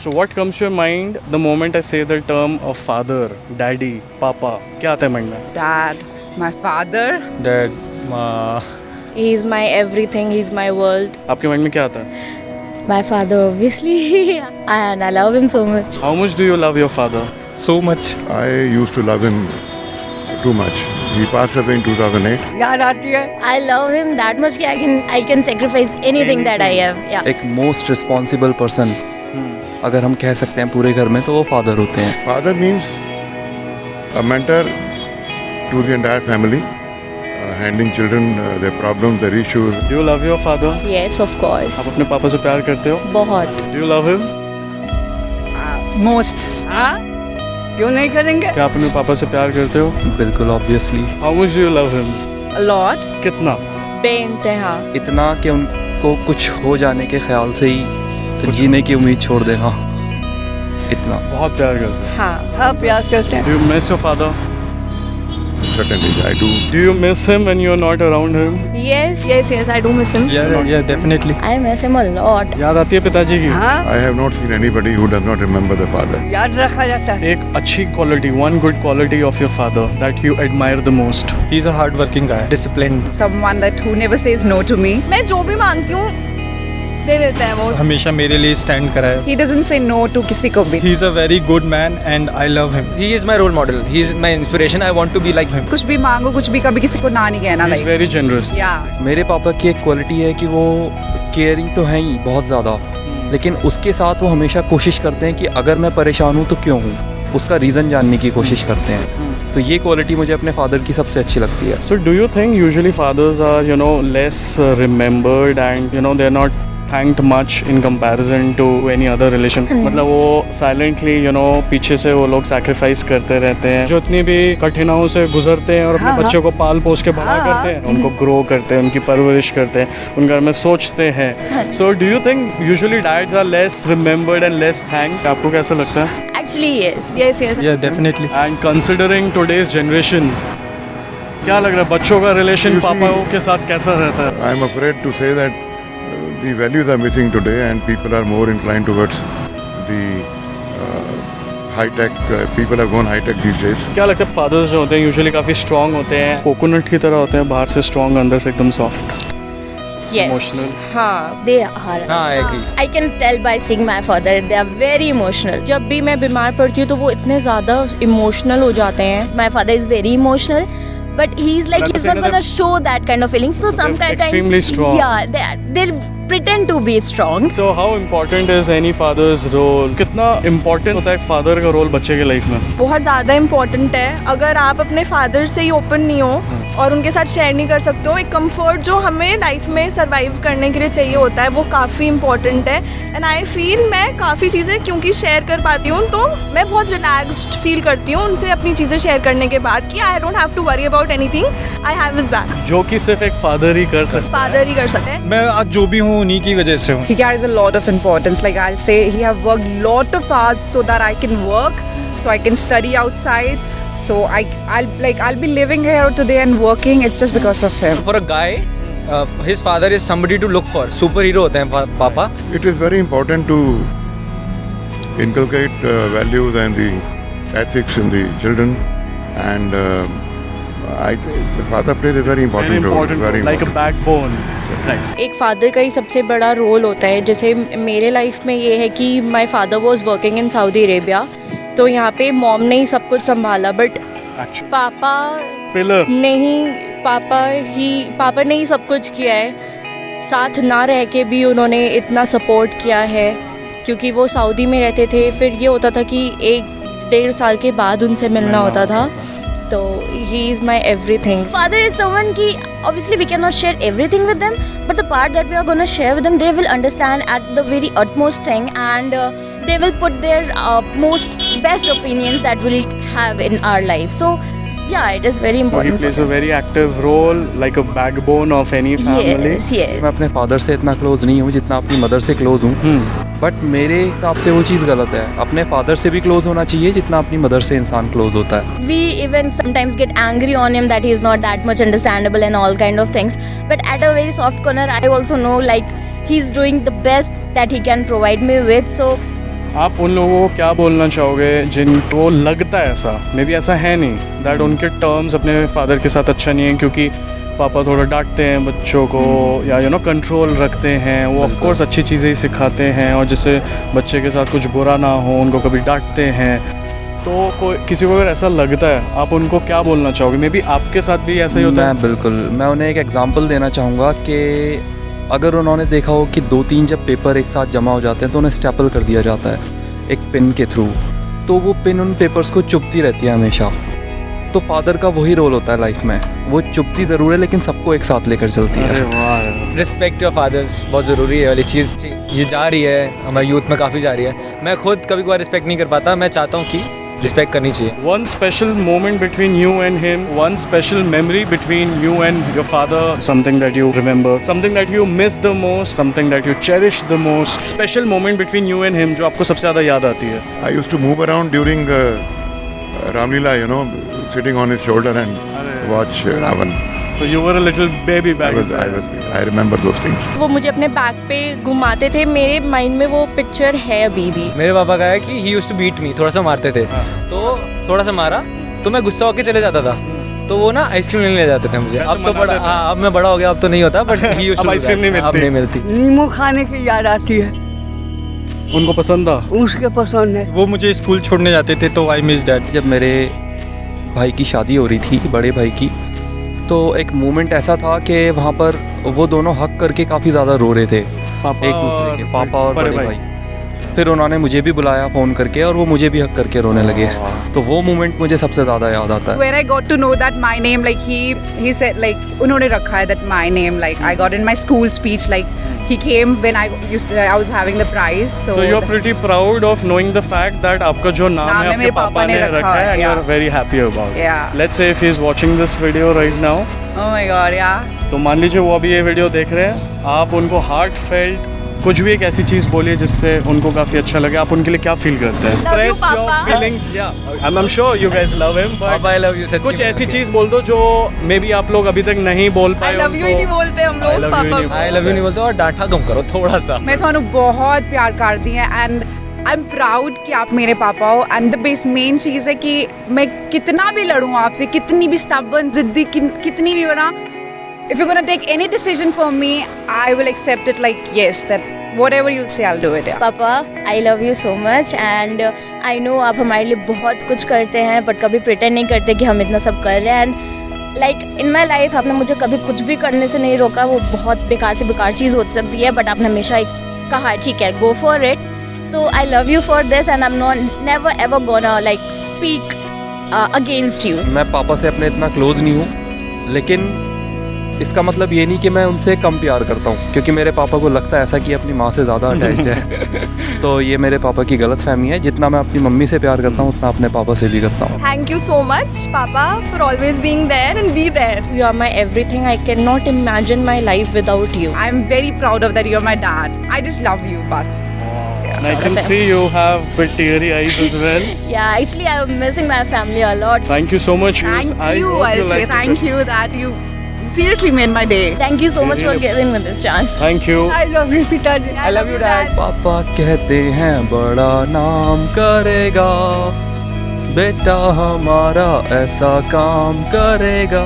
So what comes to your mind the moment I say the term of father, daddy, papa? क्या आता है mind में? Dad, my father. Dad, He's my everything, he's my world. आपके mind में क्या आता है? My father, obviously, and I love him so much. How much do you love your father? so much. I used to love him too much. He passed away in 2008. याद आती है. I love him that much that I can sacrifice anything that I have. Yeah. एक most responsible person अगर हम कह सकते हैं पूरे घर में तो वो फादर होते हैं. Father means a mentor to the entire family, handling children, their problems, their issues. Do you love your father? Yes, of course. आप अपने पापा से प्यार करते हो? बहुत. Do you love him? Most. हाँ? क्यों नहीं करेंगे? क्या आप अपने पापा से प्यार करते हो? बिल्कुल obviously. How much do you love him? A lot. कितना? बेइंतहा. इतना कि उनको कुछ हो जाने के ख्याल से ही जीने की उम्मीद छोड़ देना. इतना. बहुत प्यार करते हो. हाँ. हाँ प्यार करते हैं. Do you miss your father? Certainly, I do. Do you miss him when you're not around him? Yes, I do miss him. Yeah, definitely. I miss him a lot. याद आती है पिताजी की? हाँ. I have not seen anybody who does not remember the father. याद रखा जाता है. एक अच्छी quality, one good quality of your father that you admire the most. He's a hard-working guy, disciplined. Someone that who never says no to me. मैं जो भी मांगती हूँ दे देता है वो. हमेशा मेरे लिए स्टैंड करा है. He doesn't say no to किसी को भी. He's a very good man and I love him. He is my role model. He is my inspiration. I want to be like him. कुछ भी मांगो, कुछ भी कभी किसी को ना नहीं कहना. He's Like. very generous. Yeah. मेरे पापा की एक क्वालिटी है कि वो केयरिंग तो है ही बहुत ज़्यादा, लेकिन उसके साथ वो हमेशा कोशिश करते हैं कि अगर मैं परेशान हूँ तो क्यों हूँ, उसका रीज़न जानने की कोशिश करते हैं. तो ये क्वालिटी मुझे अपने फादर की सबसे अच्छी लगती है. So do you think usually fathers are, less remembered and, they're not thanked much in comparison to any other relation? मतलब वो silently, पीछे से वो लोग sacrifice करते रहते हैं, जो इतनी भी कठिनाइयों से गुजरते हैं और अपने बच्चों को पाल पोस के बड़ा करते हैं, उनको grow करते हैं, उनकी परवरिश करते हैं, उनके बारे में सोचते हैं. So do you think usually dads are less remembered and less thanked? आपको कैसा लगता है? Actually, yes. Yeah, definitely. And considering today's generation, क्या लग रहा है बच्चों का relation पापाओं के साथ कैसा रहता है? I am afraid to say that the values are missing today and people are more inclined towards the high-tech. People have gone high-tech these days. क्या लगता है फादर्स जो होते हैं यूजुअली काफ़ी स्ट्रांग होते हैं, कोकोनट की तरह होते हैं, बाहर से स्ट्रांग अंदर से एकदम सॉफ्ट. Yes. Emotional. हाँ, they are. हाँ, I agree. I can tell by seeing my father, they are very emotional. जब भी मैं बीमार पड़ती हूँ तो वो इतने ज़्यादा इमोशनल हो जाते हैं. My father is very emotional, but he's like But he's not gonna show that kind of feelings. So some kind of extremely strong. Yeah, they pretend to be strong. So how important is any father's role? कितना important होता है एक father का role बच्चे के life में? बहुत ज़्यादा इम्पॉर्टेंट है. अगर आप अपने फादर से ही ओपन नहीं हो और उनके साथ शेयर नहीं कर सकते हो, एक कंफर्ट जो हमें लाइफ में सरवाइव करने के लिए चाहिए होता है, वो काफ़ी इम्पॉर्टेंट है. एंड आई फील मैं काफ़ी चीज़ें क्योंकि शेयर कर पाती हूँ तो मैं बहुत रिलैक्स्ड फील करती हूँ उनसे अपनी चीज़ें शेयर करने के बाद कि I don't have to worry about anything, I have his back. जो कि सिर्फ एक फादर ही कर सकता है. फादर ही कर सकते हैं. मैं आज जो भी हूँ उन्हीं की वजह से हूँ. He carries a lot of importance. Like I'll say, he have worked lot of hard so that I can work, so I can study outside. So I'll be living here today and working. It's just because of him. For a guy, his father is somebody to look for. Superhero होते हैं पापा. It is very important to inculcate values and the ethics in the children, and I think the father plays a very Very important role. important Very role, like a important. backbone. Right. एक father का ही सबसे बड़ा role होता है. जैसे मेरे life में ये है कि my father was working in Saudi Arabia, तो यहाँ पे मॉम ने ही सब कुछ संभाला, बट Actually. पापा Pillar. पापा ने ही सब कुछ किया है. साथ ना रह के भी उन्होंने इतना सपोर्ट किया है क्योंकि वो सऊदी में रहते थे. फिर ये होता था कि 1-1.5 साल के बाद उनसे मिलना होता था. तो he is my everything. Father is someone ki obviously we cannot share everything with them, but the part that we are going to share with them, they will understand at the very utmost thing, and they will put their most best opinions that we'll have in our life. So yeah, it is very So he important. plays a very active role, like a backbone of any family. Yes. मैं अपने father से इतना close नहीं हूँ जितना अपनी mother से close हूँ. बट मेरे हिसाब से वो चीज़ गलत है. अपने फादर से भी क्लोज होना चाहिए जितना अपनी मदर से इंसान क्लोज होता है. We even sometimes get angry on him that he is not that much understandable and all kind of things. But at a very soft corner, I also know like he's doing the best that he can provide me with. So आप उन लोगों को क्या बोलना चाहोगे जिनको लगता है ऐसा, मे बी ऐसा है नहीं, दैट उनके टर्म्स अपने फादर के साथ अच्छा नहीं है क्योंकि पापा थोड़ा डांटते हैं बच्चों को या कंट्रोल रखते हैं, वो ऑफ कोर्स अच्छी चीज़ें ही सिखाते हैं और जिससे बच्चे के साथ कुछ बुरा ना हो उनको कभी डांटते हैं। तो कोई किसी को अगर ऐसा लगता है आप उनको क्या बोलना चाहोगे? मे बी आपके साथ भी ऐसा ही होता है। बिल्कुल, मैं उन्हें एक एग्जांपल देना चाहूँगा कि अगर उन्होंने देखा हो कि 2-3 जब पेपर एक साथ जमा हो जाते हैं तो उन्हें स्टेपल कर दिया जाता है एक पिन के थ्रू, तो वो पिन उन पेपर्स को चुभती रहती है हमेशा। तो फादर का वही रोल होता है लाइफ में, वो चुभती ज़रूर है लेकिन सबको एक साथ लेकर चलती है। रिस्पेक्ट योर फादर्स बहुत ज़रूरी है वाली चीज़, ये जा रही है हमारे यूथ में, काफ़ी जा रही है। मैं खुद कभी कभार रिस्पेक्ट नहीं कर पाता, मैं चाहता हूँ कि रिस्पेक्ट करनी चाहिए। One special moment between you and him, one special memory between you and your father, something that you remember, something that you miss the most, something that you cherish the most, special moment between you and him जो आपको सबसे ज़्यादा याद आती है। I used to move around during Ramlila, sitting on his shoulder and watch Ravan. So you were a little baby back then. I remember those things. वो मुझे अपने बैक पे घुमाते थे, मेरे माइंड में वो पिक्चर है अभी भी। मेरे पापा का है कि he used to beat me, थोड़ा सा मारते थे, तो थोड़ा सा मारा तो मैं गुस्सा होकर चले जाता था, तो वो ना आइसक्रीम लेने ले जाते थे मुझे। अब तो बड़ा, हाँ अब मैं बड़ा हो गया, अब तो नहीं होता, but he used to ice cream नहीं मिलती। नींबू खाने की याद आती है, उनको पसंद था, उसके पसंद है। वो मुझे स्कूल छोड़ने जाते थे तो आई मिस डैड। जब मेरे भाई की शादी हो रही थी, बड़े भाई की, तो एक मोमेंट ऐसा था कि वहाँ पर वो दोनों हक करके काफ़ी ज़्यादा रो रहे थे एक दूसरे के, पापा और बड़े भाई। फिर उन्होंने मुझे भी बुलाया फ़ोन करके और वो मुझे भी हक करके रोने लगे, तो वो मोमेंट मुझे सबसे ज़्यादा याद आता है। When I got to know that my name, like he said, like उन्होंने रखा है that my name, like I got in my school speech, like he came when I was having the prize. So you're pretty proud of knowing the fact that आपका जो नाम है आपके पापा ने रखा है and you're very happy about it. Yeah. Let's say if he's watching this video right now. Oh my God, yeah. तो मान लीजिए वो अभी ये वीडियो देख रहे हैं, आप उनको हार्ट फेल्ट कुछ भी एक ऐसी चीज़ बोलिए जिससे उनको काफ़ी अच्छा लगे, आप उनके लिए क्या फील करते हैं? Love you, Express your Papa. feelings, yeah. I'm sure you guys love him, but पापा आई लव यू, कुछ ऐसी चीज़ बोल दो जो मे बी आप लोग अभी तक नहीं बोल पाए। I love you ही नहीं बोलते हम लोग पापा को। आई लव यू नहीं बोलते और डांटा कम करो थोड़ा सा। मैं थानू बहुत प्यार करती हैं एंड आई एम प्राउड कि आप मेरे पापा हो। एंड द बेस मेन चीज़ है कि मैं कितना भी लड़ूँ आपसे, कितनी भी स्टबर्न जिद्दी कितनी भी हो ना, if you're gonna take any decision for me, I will accept it like yes, that whatever you'll say, I'll do it. Yeah. पापा I love you so much and I know आप हमारे लिए बहुत कुछ करते हैं बट कभी pretend नहीं करते कि हम इतना सब कर रहे हैं। And like in my life आपने मुझे कभी कुछ भी करने से नहीं रोका, वो बहुत बेकार से बेकार चीज़ हो सकती है बट आपने हमेशा कहा ठीक है go for it. So I love you for this and I am not never ever gonna like speak against you. मैं पापा से अपने इतना क्लोज नहीं हूँ, लेकिन इसका मतलब ये नहीं कि मैं उनसे कम प्यार करता हूँ, क्योंकि मेरे पापा को लगता है ऐसा कि अपनी माँ से ज़्यादा अटैच्ड है। तो ये मेरे पापा की गलत फहमी है, जितना मैं अपनी मम्मी से प्यार करता हूँ उतना अपने पापा से भी करता हूँ। Thank you so much, Papa, for always being there and be there. You are my everything. I cannot imagine my life without you. I'm very proud of that you're my dad. I just love you, bus. And I can see you have bit teary eyes as well. Yeah, actually I'm missing my family a lot. Thank you so much. Yus. Thank I you. hope I'll say like thank you that you seriously made my day. Thank you so much for giving me this chance. Thank you. I love you, पिताजी। I love you dad. पापा कहते हैं बड़ा नाम करेगा, बेटा हमारा ऐसा काम करेगा।